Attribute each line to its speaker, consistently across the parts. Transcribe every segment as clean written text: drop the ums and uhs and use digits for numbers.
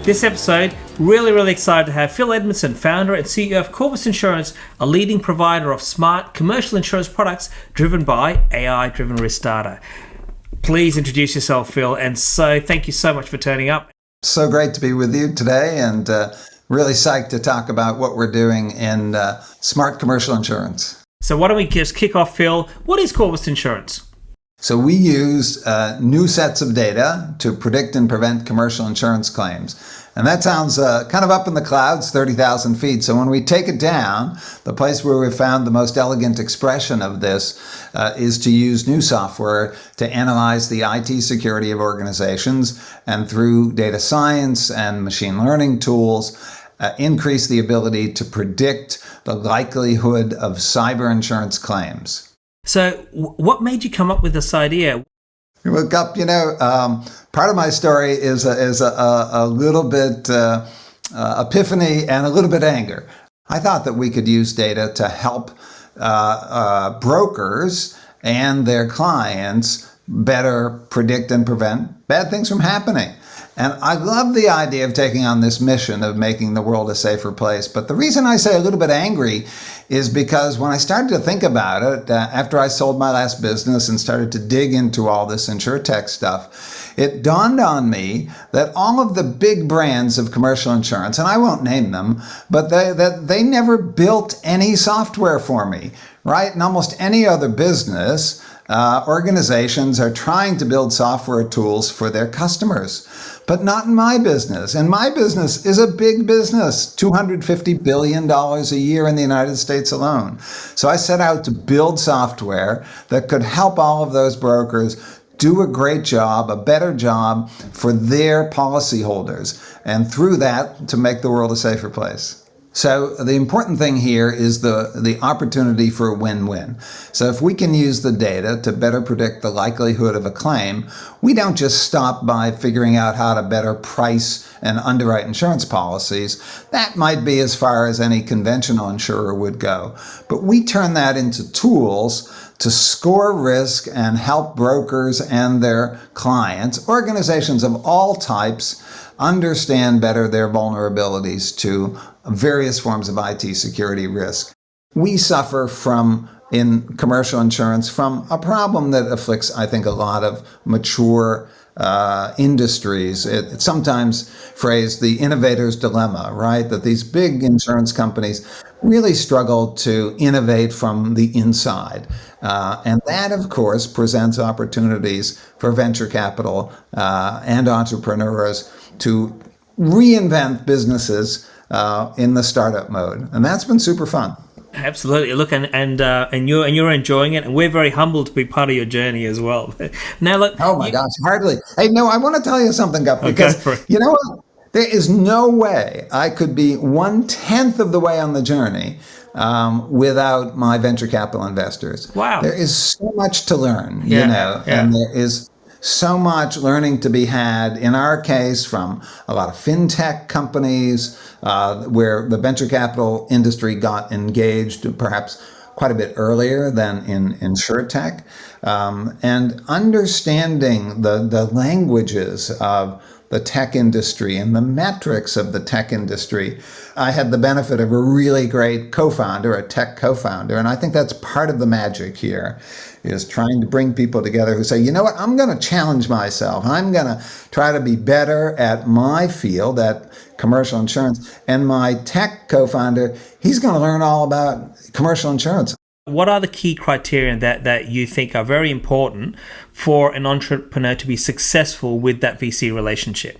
Speaker 1: This episode, really excited to have Phil Edmundson, founder and CEO of Corvus Insurance, a leading provider of smart commercial insurance products driven by AI-driven risk data. Please introduce yourself, Phil, and so thank you so much for turning up.
Speaker 2: So great to be with you today, and really psyched to talk about what we're doing in smart commercial insurance.
Speaker 1: So why don't we just kick off, Phil? What is Corvus Insurance?
Speaker 2: So we use new sets of data to predict and prevent commercial insurance claims. And that sounds kind of up in the clouds, 30,000 feet. So when we take it down, the place where we found the most elegant expression of this is to use new software to analyze the IT security of organizations, and through data science and machine learning tools, increase the ability to predict the likelihood of cyber insurance claims.
Speaker 1: So what made you come up with this idea?
Speaker 2: Well, Gup, part of my story is a little bit epiphany and a little bit anger. I thought that we could use data to help brokers and their clients better predict and prevent bad things from happening. And I love the idea of taking on this mission of making the world a safer place. But the reason I say a little bit angry is because when I started to think about it, after I sold my last business and started to dig into all this insurtech stuff, it dawned on me that all of the big brands of commercial insurance, and I won't name them, but they never built any software for me, right? In almost any other business, organizations are trying to build software tools for their customers, but not in my business. And my business is a big business, $250 billion a year in the United States alone. So I set out to build software that could help all of those brokers do a great job, a better job for their policyholders, and through that, to make the world a safer place. So the important thing here is the opportunity for a win-win. So if we can use the data to better predict the likelihood of a claim, we don't just stop by figuring out how to better price and underwrite insurance policies. That might be as far as any conventional insurer would go. But we turn that into tools to score risk and help brokers and their clients, organizations of all types, understand better their vulnerabilities to various forms of IT security risk. We suffer in commercial insurance from a problem that afflicts, I think, a lot of mature industries. It's sometimes phrased the innovator's dilemma, right? That these big insurance companies really struggle to innovate from the inside. And that, of course, presents opportunities for venture capital and entrepreneurs to reinvent businesses in the startup mode. And that's been super fun.
Speaker 1: Absolutely. Look, and you're enjoying it, and we're very humbled to be part of your journey as well. Now, look.
Speaker 2: Oh my gosh, hardly. Hey, no, I want to tell you something, Gup, because you know what? There is no way I could be 1/10 of the way on the journey without my venture capital investors.
Speaker 1: Wow.
Speaker 2: There is so much to learn, and there is so much learning to be had, in our case, from a lot of fintech companies where the venture capital industry got engaged perhaps quite a bit earlier than in insurtech, and understanding the languages of the tech industry and the metrics of the tech industry. I had the benefit of a really great co-founder, a tech co-founder, and I think that's part of the magic here, is trying to bring people together who say, you know what, I'm going to challenge myself. I'm going to try to be better at my field, at commercial insurance. And my tech co-founder, he's going to learn all about commercial insurance.
Speaker 1: What are the key criteria that you think are very important for an entrepreneur to be successful with that VC relationship?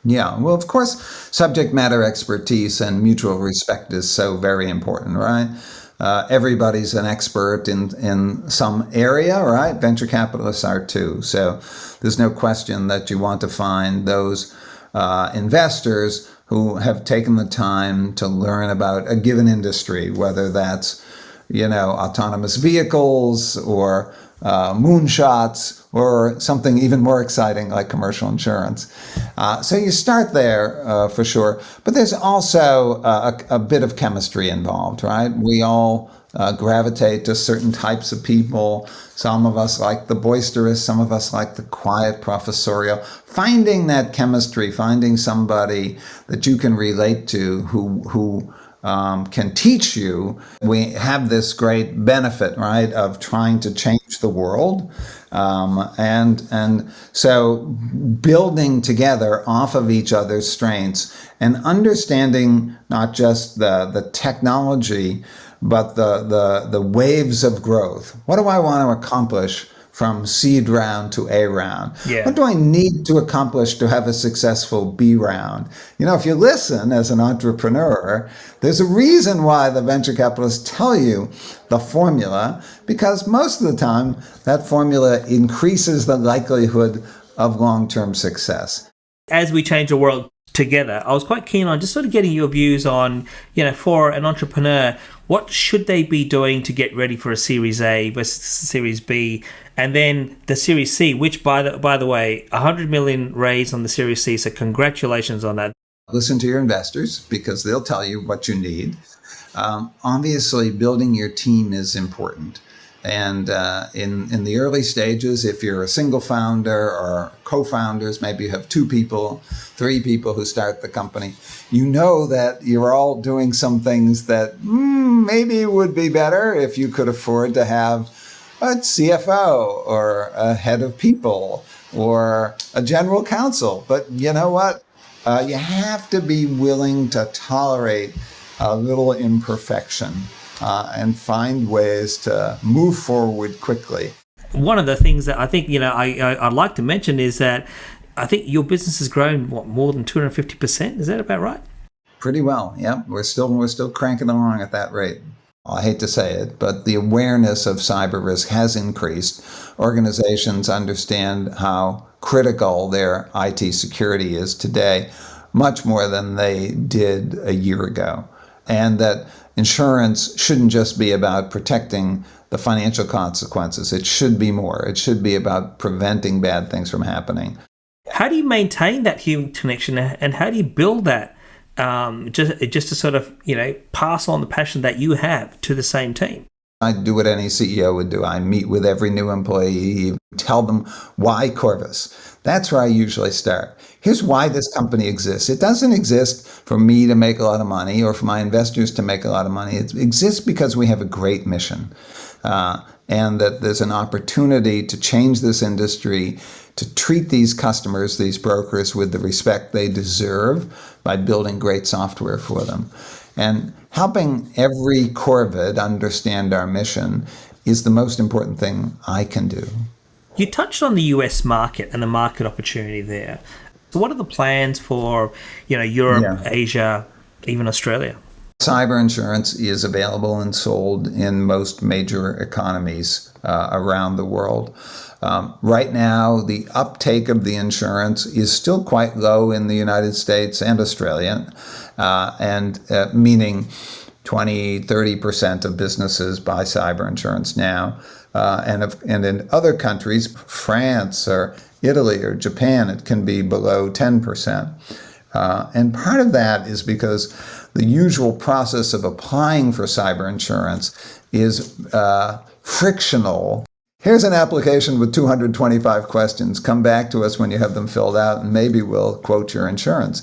Speaker 2: Yeah, well, of course, subject matter expertise and mutual respect is so very important, right? Everybody's an expert in some area, right? Venture capitalists are too. So there's no question that you want to find those investors who have taken the time to learn about a given industry, whether that's autonomous vehicles or moonshots or something even more exciting like commercial insurance. So you start there for sure. But there's also a bit of chemistry involved, right? We all gravitate to certain types of people. Some of us like the boisterous, some of us like the quiet professorial. Finding that chemistry, finding somebody that you can relate to who can teach you. We have this great benefit, right, of trying to change the world. And so building together off of each other's strengths and understanding not just the technology, but the waves of growth. What do I want to accomplish from seed round to A round?
Speaker 1: Yeah.
Speaker 2: What do I need to accomplish to have a successful B round? If you listen as an entrepreneur, there's a reason why the venture capitalists tell you the formula, because most of the time that formula increases the likelihood of long-term success.
Speaker 1: As we change the world together, I was quite keen on just sort of getting your views on, for an entrepreneur, what should they be doing to get ready for a Series A versus Series B, and then the Series C, which by the way, 100 million raised on the Series C, so congratulations on that.
Speaker 2: Listen to your investors because they'll tell you what you need. Obviously, building your team is important. And in the early stages, if you're a single founder or co-founders, maybe you have 2 people, 3 people who start the company, you know that you're all doing some things that maybe would be better if you could afford to have a CFO or a head of people or a general counsel. But you know what? You have to be willing to tolerate a little imperfection. And find ways to move forward quickly.
Speaker 1: One of the things that I think, I'd like to mention is that I think your business has grown, more than 250%? Is that about right?
Speaker 2: Pretty well, yeah. We're still cranking along at that rate. I hate to say it, but the awareness of cyber risk has increased. Organizations understand how critical their IT security is today, much more than they did a year ago. And that insurance shouldn't just be about protecting the financial consequences. It should be more. It should be about preventing bad things from happening.
Speaker 1: How do you maintain that human connection, and how do you build that just to sort of, pass on the passion that you have to the same team?
Speaker 2: I do what any CEO would do. I meet with every new employee, tell them why Corvus. That's where I usually start. Here's why this company exists. It doesn't exist for me to make a lot of money or for my investors to make a lot of money. It exists because we have a great mission and that there's an opportunity to change this industry, to treat these customers, these brokers, with the respect they deserve by building great software for them. And helping every Corvid understand our mission is the most important thing I can do.
Speaker 1: You touched on the US market and the market opportunity there. So what are the plans for, Europe, Asia, even Australia?
Speaker 2: Cyber insurance is available and sold in most major economies around the world. Right now, the uptake of the insurance is still quite low in the United States and Australia, meaning 20-30% of businesses buy cyber insurance now. And in other countries, France or Italy or Japan, it can be below 10%. And part of that is because the usual process of applying for cyber insurance is frictional. Here's an application with 225 questions. Come back to us when you have them filled out, and maybe we'll quote your insurance.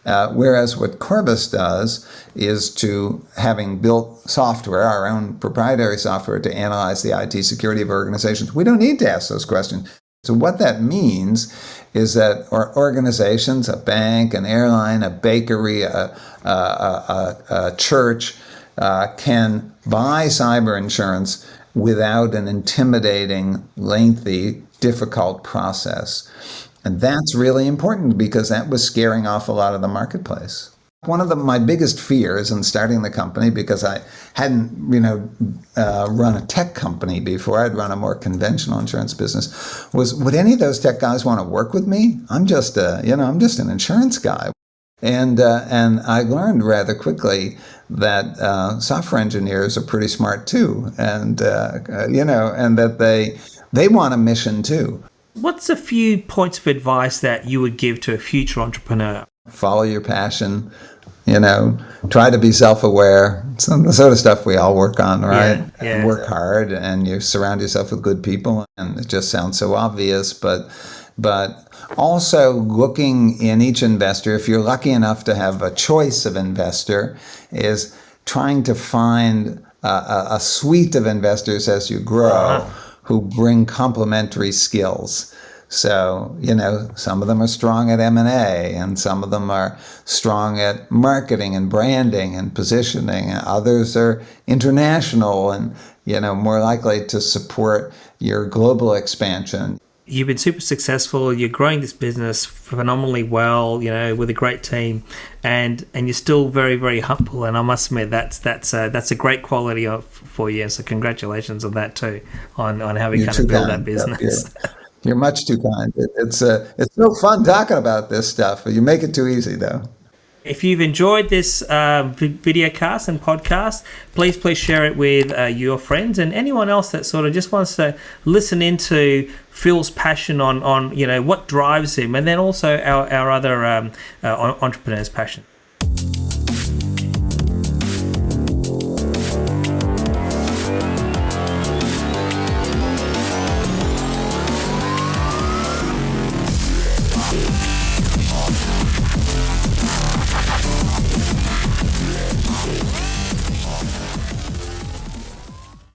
Speaker 2: Whereas what Corvus does is to, having built software, our own proprietary software, to analyze the IT security of organizations, we don't need to ask those questions. So what that means is that our organizations, a bank, an airline, a bakery, a church, can buy cyber insurance without an intimidating, lengthy, difficult process. And that's really important because that was scaring off a lot of the marketplace. One of my biggest fears in starting the company, because I hadn't, run a tech company before, I'd run a more conventional insurance business, was would any of those tech guys want to work with me? I'm just an insurance guy. And I learned rather quickly that software engineers are pretty smart too, and that they want a mission too.
Speaker 1: What's a few points of advice that you would give to a future entrepreneur?
Speaker 2: Follow your passion, try to be self-aware. Some the sort of stuff we all work on, right?
Speaker 1: Yeah, yeah.
Speaker 2: And work hard, and you surround yourself with good people, and it just sounds so obvious, but also looking in each investor, if you're lucky enough to have a choice of investor, is trying to find a suite of investors as you grow who bring complementary skills. So, some of them are strong at M&A, and some of them are strong at marketing and branding and positioning. Others are international and, more likely to support your global expansion.
Speaker 1: You've been super successful. You're growing this business phenomenally well, with a great team, and you're still very, very humble. And I must admit, that's a great quality for you. So congratulations on that too, on how we kind of build that business.
Speaker 2: You're much too kind. It's so fun talking about this stuff. You make it too easy, though.
Speaker 1: If you've enjoyed this video cast and podcast, please share it with your friends and anyone else that sort of just wants to listen into Phil's passion on what drives him, and then also our other entrepreneurs' passion.